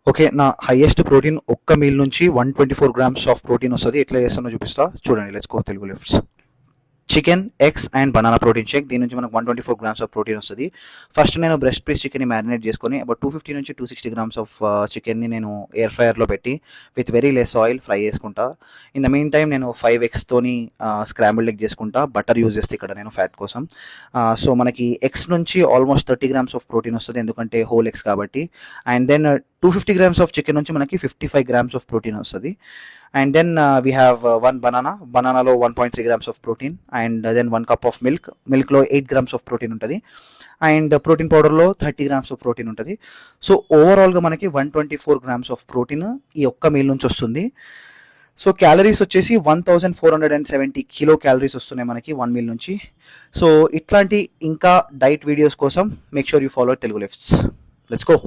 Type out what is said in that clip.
Okay. నా highest protein ఒక్క meal నుంచి 124 గ్రామ్స్ ఆఫ్ ప్రోటీన్ వస్తది. ఎట్లా చేస్తానో చూపిస్తా. చూడండి. Let's go Telugu lifts. Chicken, eggs and banana protein shake. దీని నుంచి మనకు 124 గ్రామ్స్ ఆఫ్ ప్రోటీన్ వస్తది. ఫస్ట్ నేను బ్రెస్ట్ పీస్ చికెన్‌ని మ్యారినేట్ చేసుకొని అబౌట్ 250 నుంచి 260 గ్రామ్స్ ఆఫ్ చికెన్‌ని నేను ఎయిర్ ఫ్రైయర్‌లో పెట్టి with very less oil fry చేసుకుంటా. ఇన్ ద మీన్ టైమ్ నేను 5 ఎగ్స్‌తోని స్క్రాంబుల్డ్ ఎగ్ చేసుకుంటా. బటర్ యూజ్ చేస్తా ఇక్కడ నేను ఫ్యాట్ కోసం. సో మనకి ఎగ్స్ నుంచి ఆల్మోస్ట్ 30 గ్రామ్స్ ఆఫ్ ప్రోటీన్ వస్తది. ఎందుకంటే హోల్ ఎగ్స్ కాబట్టి. And then 250 grams of chicken నుంచి మనకి 55 గ్రామ్స్ ఆఫ్ ప్రోటీన్ వస్తది. అండ్ దెన్ వీ హ్యావ్ 1 బనానాలో 1.3 grams of protein. And then 1 cup of మిల్క్లో 8 గ్రామ్స్ ఆఫ్ ప్రోటీన్ ఉంటుంది. అండ్ ప్రోటీన్ పౌడర్లో 30 గ్రామ్స్ ఆఫ్ ప్రోటీన్ ఉంటుంది. సో ఓవరాల్గా మనకి 124 గ్రామ్స్ ఆఫ్ ప్రోటీన్ ఈ ఒక్క మీల్ నుంచి వస్తుంది. సో క్యాలరీస్ వచ్చేసి 1470 కిలో క్యాలరీస్ వస్తున్నాయి మనకి 1 మీల్ నుంచి. సో ఇట్లాంటి ఇంకా డైట్ వీడియోస్ కోసం make sure you follow Telugu lifts. Let's go.